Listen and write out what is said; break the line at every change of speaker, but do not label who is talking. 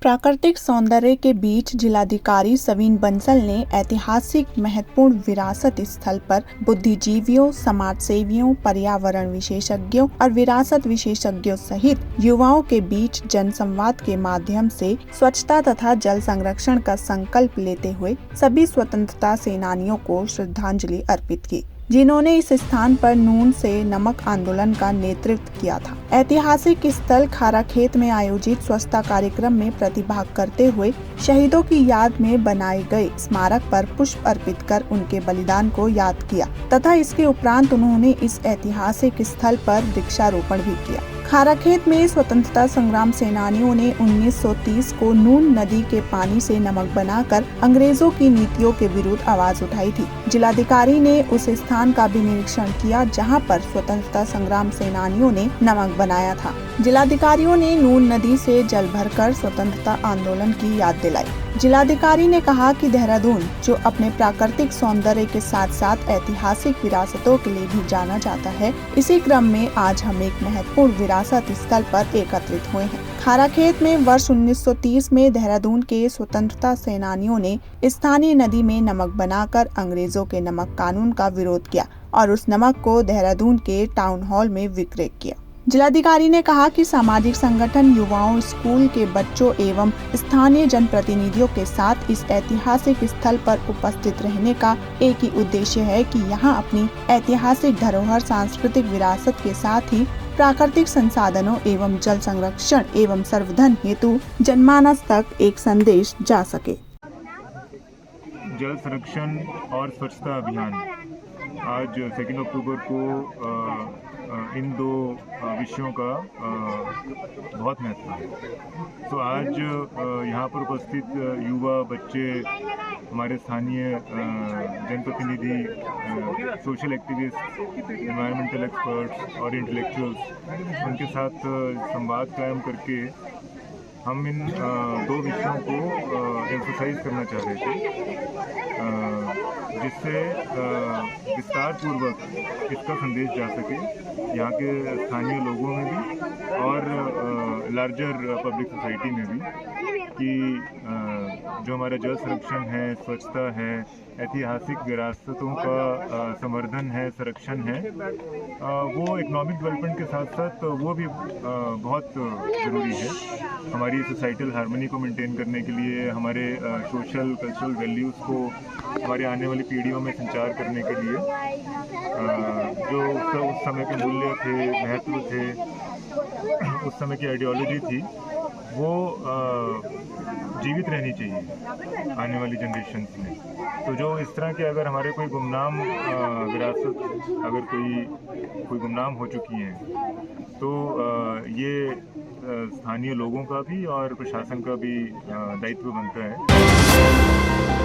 प्राकृतिक सौंदर्य के बीच जिलाधिकारी सवीन बंसल ने ऐतिहासिक महत्वपूर्ण विरासत स्थल पर बुद्धिजीवियों, समाज सेवियों, पर्यावरण विशेषज्ञों और विरासत विशेषज्ञों सहित युवाओं के बीच जनसंवाद के माध्यम से स्वच्छता तथा जल संरक्षण का संकल्प लेते हुए सभी स्वतंत्रता सेनानियों को श्रद्धांजलि अर्पित की, जिन्होंने इस स्थान पर नून से नमक आंदोलन का नेतृत्व किया था। ऐतिहासिक स्थल खाराखेत में आयोजित स्वच्छता कार्यक्रम में प्रतिभाग करते हुए शहीदों की याद में बनाए गए स्मारक पर पुष्प अर्पित कर उनके बलिदान को याद किया तथा इसके उपरांत उन्होंने इस ऐतिहासिक स्थल पर वृक्षारोपण भी किया। खाराखेत में स्वतंत्रता संग्राम सेनानियों ने 1930 को नून नदी के पानी से नमक बनाकर अंग्रेजों की नीतियों के विरुद्ध आवाज उठाई थी। जिलाधिकारी ने उस स्थान का भी निरीक्षण किया जहां पर स्वतंत्रता संग्राम सेनानियों ने नमक बनाया था। जिलाधिकारियों ने नून नदी से जल भरकर स्वतंत्रता आंदोलन की याद दिलाई। जिलाधिकारी ने कहा कि देहरादून, जो अपने प्राकृतिक सौंदर्य के साथ साथ ऐतिहासिक विरासतों के लिए भी जाना जाता है, इसी क्रम में आज हम एक महत्वपूर्ण विरासत स्थल पर एकत्रित हुए हैं। खाराखेत में वर्ष 1930 में देहरादून के स्वतंत्रता सेनानियों ने स्थानीय नदी में नमक बनाकर अंग्रेजों के नमक कानून का विरोध किया और उस नमक को देहरादून के टाउन हॉल में विक्रय किया। जिलाधिकारी ने कहा कि सामाजिक संगठन, युवाओं, स्कूल के बच्चों एवं स्थानीय जनप्रतिनिधियों के साथ इस ऐतिहासिक स्थल पर उपस्थित रहने का एक ही उद्देश्य है कि यहां अपनी ऐतिहासिक धरोहर, सांस्कृतिक विरासत के साथ ही प्राकृतिक संसाधनों एवं जल संरक्षण एवं सर्वधन हेतु जनमानस तक एक संदेश जा सके।
जल संरक्षण और स्वच्छता अभियान आज 2 अक्टूबर को इन दो विषयों का बहुत महत्व है। तो आज यहाँ पर उपस्थित युवा, बच्चे, हमारे स्थानीय जनप्रतिनिधि, सोशल एक्टिविस्ट, एनवायरमेंटल एक्सपर्ट्स और इंटेलेक्चुअल्स, उनके साथ संवाद कायम करके हम इन दो विषयों को एम्फसाइज करना चाह रहे थे, जिससे विस्तार पूर्वक इसका संदेश जा सके यहाँ के स्थानीय लोगों में भी और लार्जर पब्लिक सोसाइटी में भी, कि जो हमारा जल संरक्षण है, स्वच्छता है, ऐतिहासिक विरासतों का संवर्धन है, संरक्षण है, वो इकोनॉमिक डेवलपमेंट के साथ साथ वो भी बहुत ज़रूरी है हमारी सोसाइटल हार्मनी को मेंटेन करने के लिए, हमारे सोशल कल्चरल वैल्यूज़ को हमारे आने वाली पीढ़ियों में संचार करने के लिए। जो उस समय के मूल्य थे, महत्व थे, उस समय की आइडियोलॉजी थी, वो जीवित रहनी चाहिए आने वाली जनरेशन्स में। तो जो इस तरह के अगर हमारे कोई गुमनाम विरासत, अगर कोई गुमनाम हो चुकी हैं, तो ये स्थानीय लोगों का भी और प्रशासन का भी दायित्व बनता है।